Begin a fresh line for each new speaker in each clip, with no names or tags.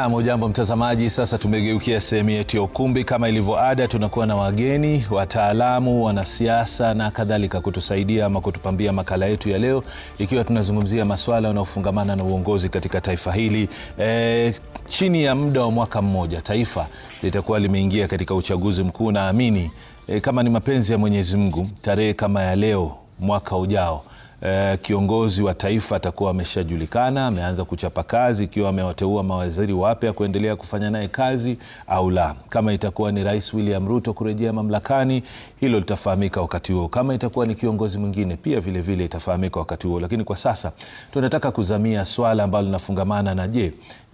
Hujambo mtazamaji, sasa tumegeukia sehemu yetu ya ukumbi. Kama ilivyo ada, tunakuwa na wageni, wataalamu, wanasiasa na kadhalika kutusaidia ama kutupambia makala yetu ya leo, ikiwa tunazungumzia masuala yanayofungamana na uongozi katika taifa hili. Chini ya muda wa mwaka mmoja taifa litakuwa limeingia katika uchaguzi mkuu. Naamini kama ni mapenzi ya Mwenyezi Mungu, tarehe kama ya leo mwaka ujao kiongozi wa taifa atakuwa ameshajulikana, ameanza kuchapa kazi, ikiwa amewateua mawaziri wapya kuendelea kufanya naye kazi au la. Kama itakuwa ni Rais William Ruto kurejea mamlakani, hilo litafahamika wakati huo. Kama itakuwa ni kiongozi mwingine, pia vile vile itafahamika wakati huo. Lakini kwa sasa tunataka kuzamia swala ambalo linafungamana na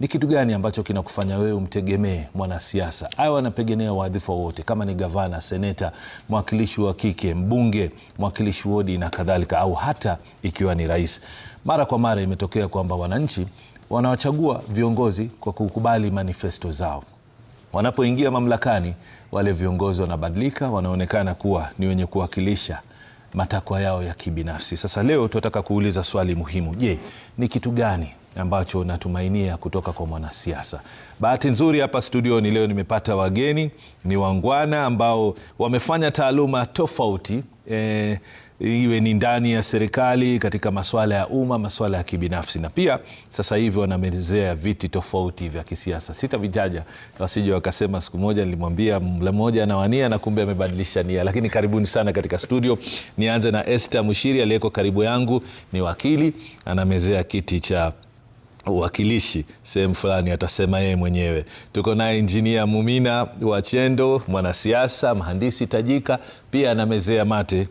ni kitu gani ambacho kinakufanya wewe umtegemee mwanasiasa au anapegenea wadhifa wote, kama ni gavana, seneta, mwakilishi wa kike, mbunge, mwakilishi wodi na kadhalika, au hata ikiwa ni rais. Mara kwa mara imetokea kwamba wananchi wanawachagua viongozi kwa kukubali manifesto zao. Wanapoingia mamlakani, wale viongozi wanabadilika, wanaonekana kuwa ni wenye kuwakilisha matakwa yao ya kibinafsi. Sasa leo tunataka kuuliza swali muhimu. Ni kitu gani ambacho natumainia kutoka kwa mwanasiasa? Bahati nzuri hapa studioni leo nimepata wageni, ni wangwana ambao wamefanya taaluma tofauti, iwe ni ndani ya serikali, katika masuala ya umma, masuala ya kibinafsi, na pia sasa hivi wanamezea viti tofauti vya kisiasa. Sitavitaja wasije wakasema siku moja nilimwambia mmoja anawania na kumbe amebadilisha nia. Lakini karibuni sana katika studio. Nianze na Esther Mushiri aliyeko karibu yangu, ni wakili, anamezea kiti cha uwakilishi sehemu fulani, atasema yeye mwenyewe. Tuko naye Engineer Mumina Wachendo, mwanasiasa, mhandisi tajika, pia anamezea mate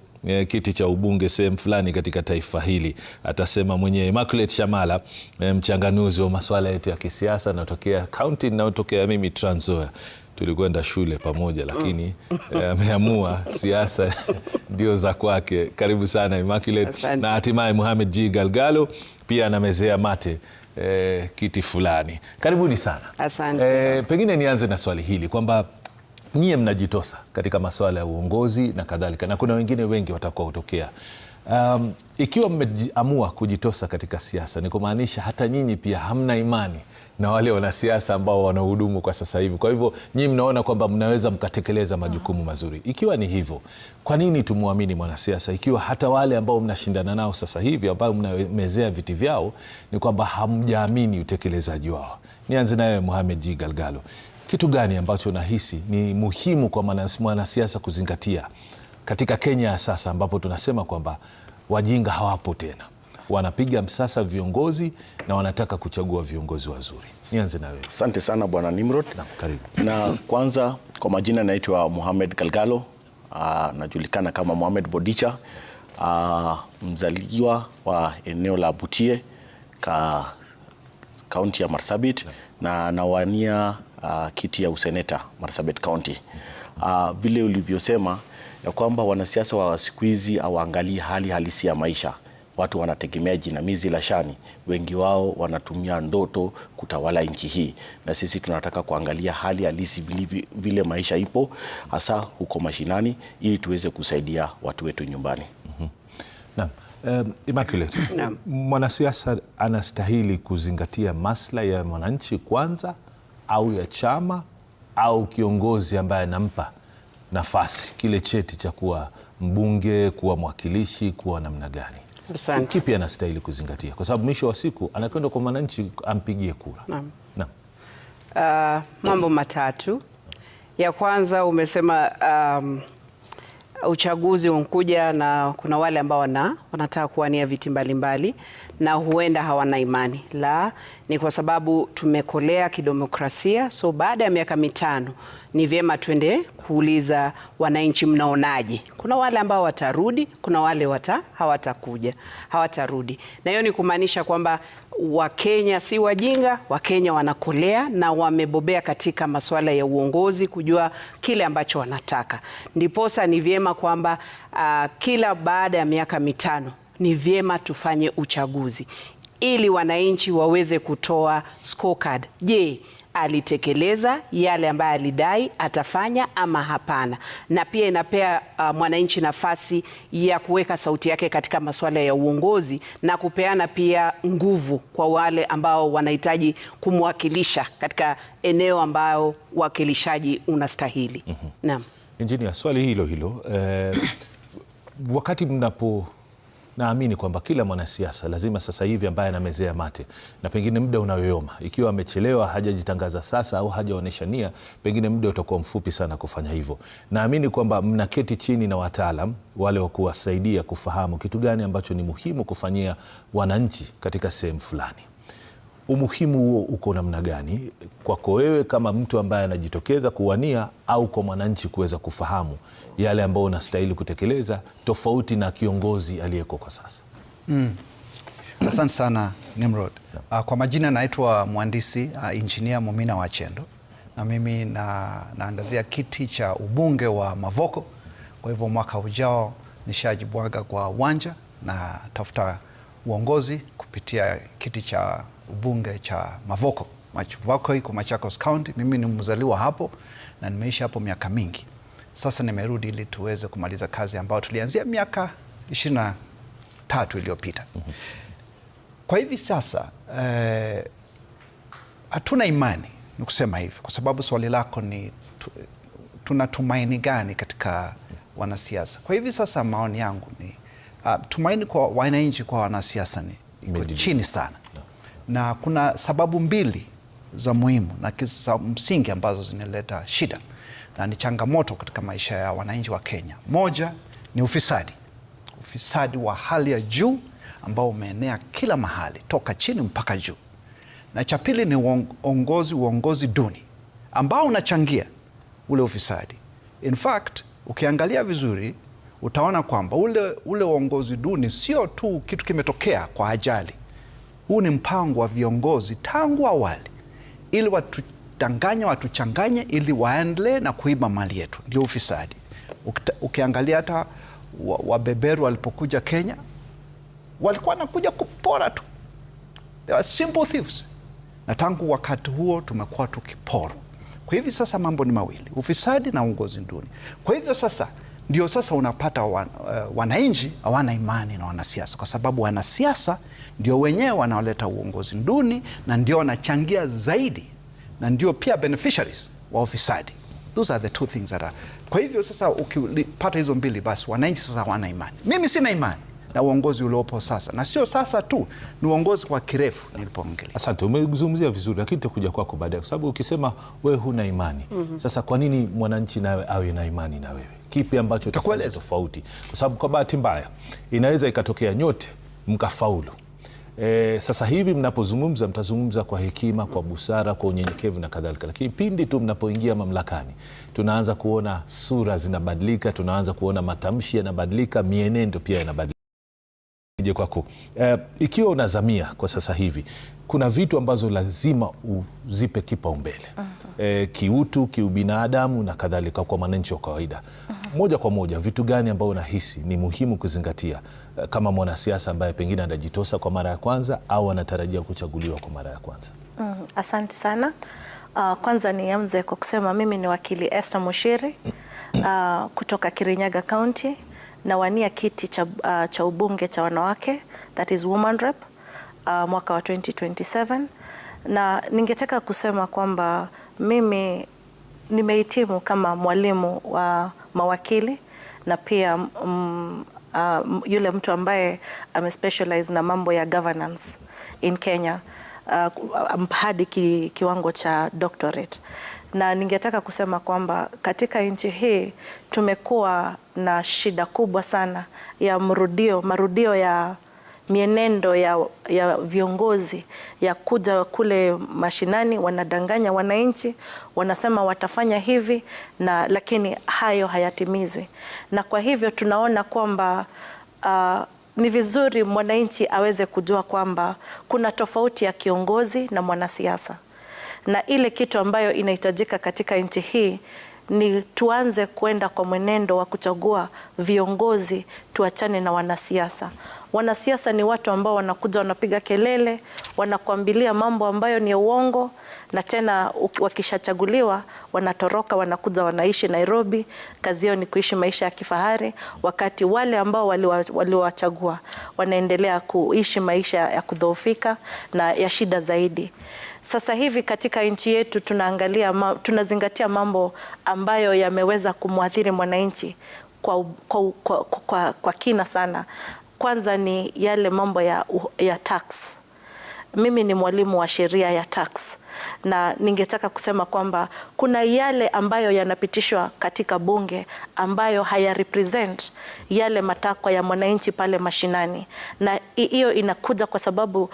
kiti cha ubunge sehemu fulani katika taifa hili, atasema mwenyewe. Immaculate Shamala, mchanganuzi wa masuala yetu ya kisiasa, natokea county ninayotokea mimi, Trans Nzoia. Tulikwenda shule pamoja, lakini ameamua siasa ndio za kwake. Karibu sana Immaculate. Asante. Na hatimaye Mohamed G. Galgalo pia anamezea mate kiti fulani. Karibuni sana.
Asante.
Pengine nianze na swali hili kwamba nyie mnajitosa katika masuala ya uongozi na kadhalika, na kuna wengine wengi watakuwa kutokea. Ikiwa mmeamua kujitosa katika siasa, ni kumaanisha hata nyinyi pia hamna imani na wale wanasiasa ambao wanahudumu kwa sasa hivi. Kwa hivyo nyinyi mnaona kwamba mnaweza mkatekeleza majukumu mazuri. Ikiwa ni hivyo, kwa nini tumuamini mwanasiasa ikiwa hata wale ambao mnashindana nao sasa hivi, ambao mnamezea viti vyao, ni kwamba hamjaamini utekelezaji wao? Nianze naye Mohamed G. Galgalo. Kitu gani ambacho nahisi ni muhimu kwa mwanasiasa kuzingatia katika Kenya ya sasa, ambapo tunasema kwamba wajinga hawapo tena, wanapiga msasa viongozi na wanataka kuchagua viongozi wazuri? Nianze na wewe.
Asante sana Bwana Nimrod.
Karibu.
Na kwanza kwa majina naitwa Mohamed Galgalo, najulikana kama Mohamed Bodicha, mzaliwa wa eneo la Butie, kaunti ya Marsabit, na nawania kiti ya useneta Marsabit County. Vile ulivyosema ya kwamba wanasiasa wa siku hizi hawaangalii hali halisi ya maisha. Watu wanategemea jinamizi la shani, wengi wao wanatumia ndoto kutawala nchi hii, na sisi tunataka kuangalia hali halisi vile maisha ipo, hasa huko mashinani, ili tuweze kusaidia watu wetu nyumbani.
Naam. Immaculate, mwanasiasa anastahili kuzingatia maslahi ya mwananchi kwanza, au ya chama, au kiongozi ambaye anampa nafasi kile cheti cha kuwa mbunge, kuwa mwakilishi, kuwa namna gani?
Asante.
Kipi anastahili kuzingatia? Kwa sababu mwisho wa siku anakwenda kwa mwananchi ampigie kura.
Naam. Mambo matatu. Ya kwanza umesema uchaguzi unkuja na kuna wale ambao wanataka kuwania viti mbalimbali na huenda hawana imani. Ni kwa sababu tumekolea kidemokrasia, so baada ya miaka 5 ni vyema twende kuuliza wananchi, mnaonaje? Kuna wale ambao watarudi, kuna wale hawatarudi. Na hiyo ni kumaanisha kwamba Wakenya si wajinga, Wakenya wanakolea na wamebobea katika masuala ya uongozi, kujua kile ambacho wanataka. Ndiposa ni vyema kwamba kila baada ya miaka 5 ni vyema tufanye uchaguzi ili wananchi waweze kutoa scorecard. alitekeleza yale ambayo alidai atafanya ama hapana, na pia inapea mwananchi nafasi ya kuweka sauti yake katika masuala ya uongozi na kupeana pia nguvu kwa wale ambao wanahitaji kumwakilisha katika eneo ambayo uwakilishaji unastahili. Naam.
Engineer, swali hilo wakati naamini kwamba kila mwanasiasa lazima sasa hivi ambaye anamezea mate na pengine muda unayoyoma, ikiwa amechelewa, hajajitangaza sasa au hajaonyesha nia, pengine muda utakuwa mfupi sana kufanya hivyo. Naamini kwamba mnaketi chini na wataalam wale wa kuwasaidia kufahamu kitu gani ambacho ni muhimu kufanyia wananchi katika sehemu fulani. Umuhimu huo uko namna gani kwako wewe kama mtu ambaye anajitokeza kuwania, au kwa mwananchi kuweza kufahamu yale ambayo unastahili kutekeleza tofauti na kiongozi aliyeko kwa sasa?
Asante sana Nimrod. Kwa majina naitwa mhandisi Engineer Mumina Wachendo, na mimi naangazia kiti cha ubunge wa Mavoko. Kwa hivyo mwaka ujao nishajibwaga kwa uwanja na tafuta uongozi kupitia kiti cha ubunge cha Mavoko. Mavoko iko Machakos County. Mimi ni mzaliwa hapo na nimeishi hapo miaka mingi. Sasa nimerudi ili tuweze kumaliza kazi ambayo tulianzia miaka 23 iliyopita. Kwa hivi sasa hatuna imani, ni kusema hivi, kwa sababu swali lako ni tunatumaini gani katika wanasiasa. Kwa hivi sasa maoni yangu ni tumaini kwa wananchi kwa wanasiasa ni iko chini sana. Na kuna sababu mbili za muhimu na za msingi ambazo zinaleta shida na ni changamoto katika maisha ya wananchi wa Kenya. Moja ni ufisadi. Ufisadi wa hali ya juu ambao umeenea kila mahali toka chini mpaka juu. Na cha pili ni uongozi duni ambao unachangia ule ufisadi. In fact, ukiangalia vizuri utaona kwamba ule uongozi duni sio tu kitu kimetokea kwa ajali. Huu ni mpango wa viongozi tangu awali ili watuchanganye ili waendelee na kuiba mali yetu. Ndio ufisadi. Ukiangalia hata wabeberu walipokuja Kenya walikuwa wanakuja kupora tu. They were simple thieves. Na tangu wakati huo tumekuwa tukipora. Kwa hivyo sasa mambo ni mawili, ufisadi na uongozi duni. Kwa hivyo sasa ndio sasa unapata wananchi hawana imani na wanasiasa, kwa sababu wanasiasa ndio wenyewe wanaoleta uongozi duni na ndio wanachangia zaidi na ndio pia beneficiaries wa ufisadi. Those are the two things that are. Kwa hivyo sasa ukipata hizo mbili, basi wananchi sasa hawana imani. Mimi sina imani na uongozi uliopo sasa, na sio sasa tu, ni uongozi kwa kirefu nilipoongelea. Asante,
umezungumzia vizuri, lakini tutakuja kwako baadaye, kwa sababu ukisema wewe huna imani, sasa kwa nini mwananchi nawe awe na imani na wewe? Kipi ambacho tofauti? Kwa sababu kwa bahati mbaya inaweza ikatokea nyote mkafaulu. Sasa hivi mnapozungumza, mtazungumza kwa hekima, kwa busara, kwa unyenyekevu na kadhalika, lakini pindi tu mnapoingia mamlakani tunaanza kuona sura zinabadilika, tunaanza kuona matamshi yanabadilika, mienendo pia yanabadilika. Je, kwako ikiwa unazamia kwa sasa hivi, kuna vitu ambazo lazima uzipe kipaumbele, kiutu, kiubinadamu na kadhalika, kwa mwananchi wa kawaida, moja kwa moja, vitu gani ambao unahisi ni muhimu kuzingatia kama mwanasiasa ambaye pengine anajitosa kwa mara ya kwanza au anatarajia kuchaguliwa kwa mara ya kwanza?
Asante sana. Kwanza nianze kwa kusema mimi ni wakili Esther Mushiri kutoka Kirinyaga County, na wania kiti cha ubunge cha wanawake, that is woman rep, mwaka wa 2027. Na ningetaka kusema kwamba mimi nimehitimu kama mwalimu wa mawakili na pia yule mtu ambaye amespecialize na mambo ya governance in Kenya hadi kiwango cha doctorate. Na ningetaka kusema kwamba katika nchi hii tumekuwa na shida kubwa sana ya marudio ya mienendo ya viongozi ya kuja kule mashinani, wanadanganya wananchi, wanasema watafanya hivi lakini hayo hayatimizwi. Na kwa hivyo tunaona kwamba ni vizuri mwananchi aweze kujua kwamba kuna tofauti ya kiongozi na mwanasiasa. Na ile kitu ambayo inahitajika katika nchi hii ni tuanze kwenda kwa mwenendo wa kuchagua viongozi, tuachane na wanasiasa. Wanasiasa ni watu ambao wanakuja wanapiga kelele, wanakuambilia mambo ambayo ni uongo, na tena wakishachaguliwa wanatoroka, wanakuja wanaishi Nairobi. Kazi yao ni kuishi maisha ya kifahari, wakati wale ambao waliowachagua wanaendelea kuishi maisha ya kudhoofika na ya shida zaidi. Sasa hivi katika nchi yetu tunazingatia mambo ambayo yameweza kumwathiri mwananchi kwa kina sana. Kwanza ni yale mambo ya tax. Mimi ni mwalimu wa sheria ya tax, na ningetaka kusema kwamba kuna yale ambayo yanapitishwa katika bunge ambayo haya represent yale matakwa ya mwananchi pale mashinani, na hiyo inakuja kwa sababu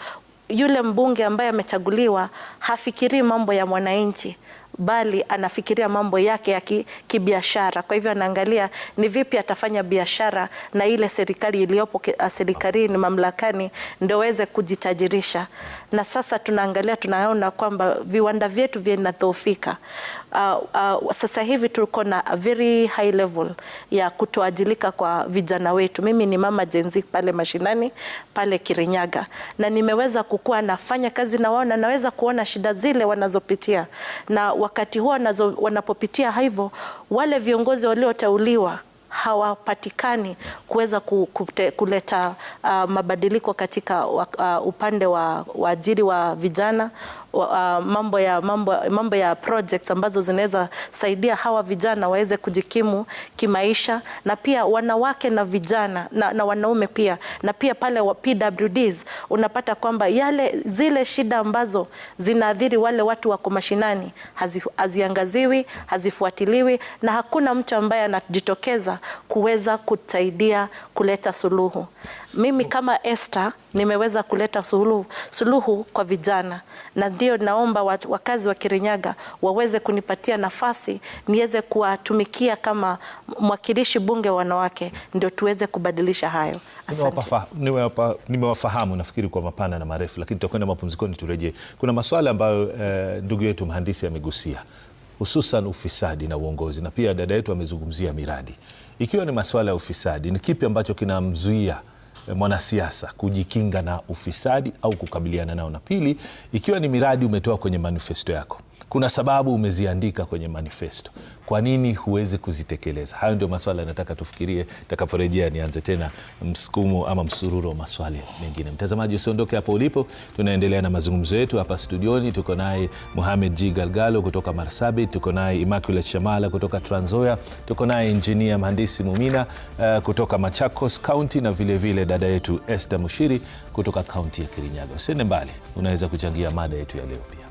yule mbunge ambaye amechaguliwa hafikirii mambo ya mwananchi, bali anafikiria mambo yake ya kibiashara. Kwa hivyo anaangalia ni vipi atafanya biashara na ile serikali iliyopo serikalini mamlakani ndio waweze kujitajirisha. Na sasa tunaona kwamba viwanda vyetu vinadhoofika. Sasa hivi tuko na a very high level ya kutoajilika kwa vijana wetu. Mimi ni mama Gen Z pale mashinani pale Kirinyaga, na nimeweza kukua nafanya kazi na wao, na naweza kuona shida zile wanazopitia, na wakati huo wanapopitia hivyo, wale viongozi walioteuliwa hawapatikani kuweza kuleta mabadiliko katika upande wa ajiri wa vijana, mambo ya projects ambazo zinaweza saidia hawa vijana waweze kujikimu kimaisha, na pia wanawake na vijana na wanaume pia, na pia pale wa PWDs unapata kwamba zile shida ambazo zinaathiri wale watu wako mashinani haziangaziwi, hazifuatiliwi, na hakuna mtu ambaye anajitokeza kuweza kusaidia kuleta suluhu. Mimi kama Esther nimeweza kuleta suluhu kwa vijana, na ndio naomba wakazi wa Kirinyaga waweze kunipatia nafasi niweze kuwatumikia kama mwakilishi bunge wa wanawake, ndio tuweze kubadilisha hayo. Asante.
Nimewafahamu nafikiri kwa mapana na marefu, lakini tutakwenda mapumzikoni, turejee. Kuna masuala ambayo ndugu yetu mhandisi amegusia, hususan ufisadi na uongozi, na pia dada yetu amezungumzia miradi. Ikiwa ni masuala ya ufisadi, ni kipi ambacho kinamzuia mwanasiasa kujikinga na ufisadi au kukabiliana nao? Na pili, ikiwa ni miradi umetoa kwenye manifesto yako, kuna sababu umeziandika kwenye manifesto, kwa nini huwezi kuzitekeleza? Hayo ndio maswala nataka tufikirie. Takaporejea nianze tena msukumo ama msururo wa maswali mengine. Mtazamaji, usiondoke hapo ulipo, tunaendelea na mazungumzo yetu hapa studioni. Tuko naye Mohamed G. Galgalo kutoka Marsabit, tuko naye Immaculate Shamala kutoka Trans Nzoia, tuko naye Engineer Mhandisi Mumina kutoka Machakos County, na vile vile dada yetu Esther Mushiri kutoka kaunti ya Kirinyaga. Usiende mbali, unaweza kuchangia mada yetu ya leo pia.